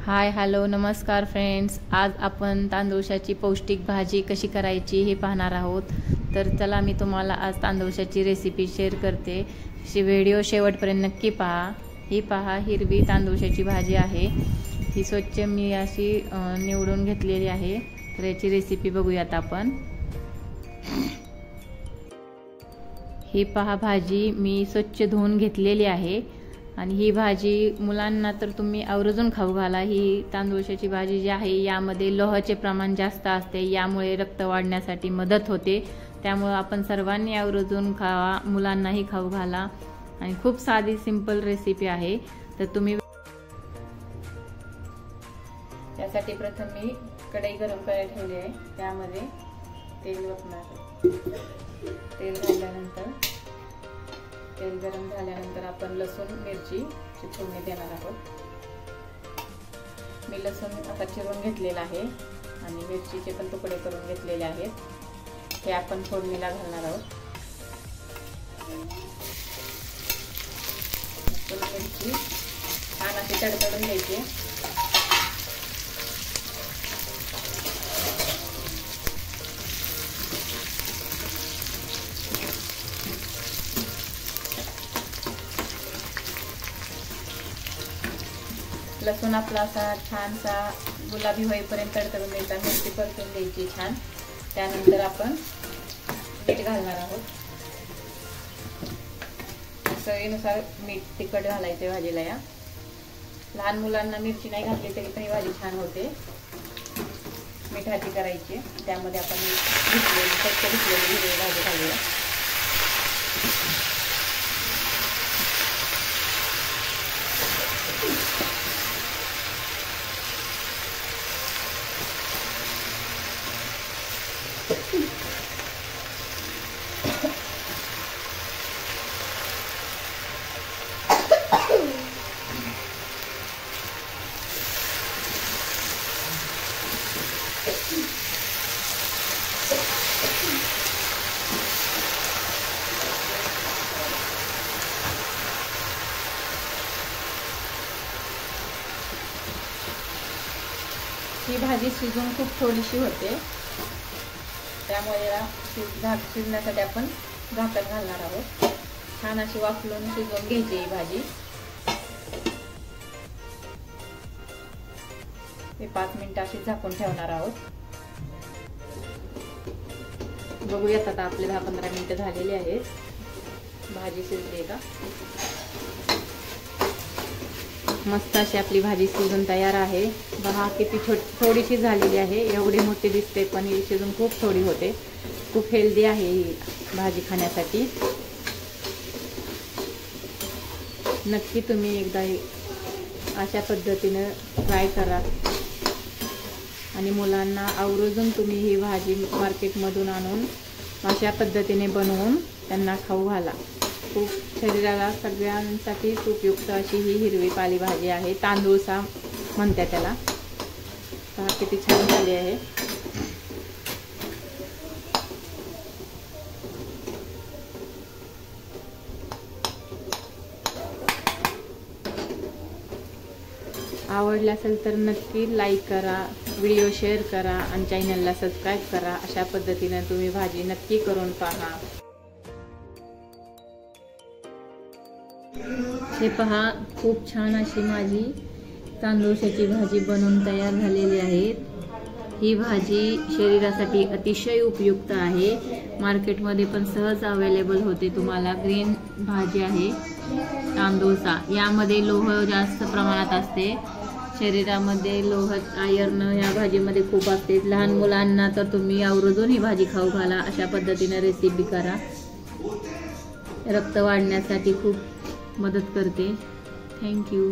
Hi hello नमस्कार friends, आज आपण तांदूळाची पौष्टिक भाजी कशी करायची हे पाहणार आहोत। तर चला मी तुम्हाला आज तांदूळाची रेसिपी शेअर करते। व्हिडिओ शेवटपर्यंत नक्की पहा। ही पहा, हिरवी तांदूळाची भाजी आहे। ही स्वच्छ मी अशी निवडून घेतलेली आहे। तर याची रेसिपी बघूयात आपण। ही पहा, भाजी मी स्वच्छ धुवून घेतलेली आहे आणि ही भाजी मुलांना तर तुम्ही आवर्जून खाऊ घाला। ही तांदूळाची भाजी जी आहे यामध्ये लोहाचे प्रमाण जास्त असते, यामुळे रक्त वाढण्यासाठी मदत होते। त्यामुळे आपण सर्वांनी आवर्जून खावा, मुलांनाही खाऊ घाला आणि खूप साधी सिंपल रेसिपी आहे। तर तुम्ही त्यासाठी प्रथम मी कढई गरम करायला ठेवली आहे। त्यामध्ये तेल ओतणार। तेल घातल्यानंतर तेल गरम झाल्यानंतर आपण लसूण मिरची फोडणी देणार आहोत। मी लसूण आता चिरून घेतलेला आहे आणि मिरचीचे पण तुकडे करून घेतलेले आहेत। हे आपण फोडणीला घालणार आहोत। मिरची छान अशी तडतडून घ्यायची। लसूण आपला असा छानसा गुलाबी होईपर्यंत तडतडून द्यायचा। मिरची परतून द्यायची छान। त्यानंतर आपण मीठ घालणार आहोत। चवीनुसार मीठ तिखट घालायचे भाजीला। या लहान मुलांना मिरची नाही घातली तरी पण ही भाजी छान होते। मिठाची करायची। त्यामध्ये आपण स्वच्छ धुतलेली हिरवी भाजी घालूया। ही भाजी शिजून खूप थोडीशी होते, त्यामुळे याला शिजण्यासाठी आपण झाकण घालणार आहोत। छान अशी वाफलून शिजवून घ्यायची ही भाजी। हे 5 मिनिटं अशी झाकून ठेवणार आहोत। बघूयात आता आपले 10-15 मिनिटं झालेली आहेत। भाजी शिजली का? मस्त अशी आपली भाजी शिजून तयार आहे। पहा किती थोडीशी झालेली आहे। एवढी मोठी दिसते पण ही शिजून खूप थोडी होते। खूप हेल्दी आहे ही भाजी खाण्यासाठी। नक्की तुम्ही एकदा अशा पद्धतीने ट्राय करा आणि मुलांना आवर्जून तुम्ही ही भाजी मार्केटमधून आणून अशा पद्धतीने बनवून त्यांना खाऊ घाला। खूप शरीराला सगळ्यांसाठीच उपयुक्त अशी ही हिरवी पालेभाजी आहे। तांदूळसा म्हणतात त्याला। पहा किती छान झाली आहे। आवडला असेल तर नक्की लाईक करा, व्हिडिओ शेअर करा आणि चॅनलला सबस्क्राईब करा। अशा पद्धतीने तुम्ही भाजी नक्की करून पहा। हे पहा, खूप छान अशी माझी तांदूळाची भाजी बनवून तयार झालेली आहे। ही भाजी शरीरासाठी अतिशय उपयुक्त आहे। मार्केटमध्ये पण सहज अवेलेबल होते तुम्हाला। ग्रीन भाजी आहे तांदूळचा। यामध्ये लोह जास्त प्रमाणात असते। शरीरामध्ये लोह आयर्न या भाजीमध्ये खूप असते। लहान मुलांना तर तुम्ही आवर्जून ही भाजी खाऊ घाला। अशा पद्धतीने रेसिपी करा। रक्त वाढण्यासाठी खूप मदत करते। Thank you.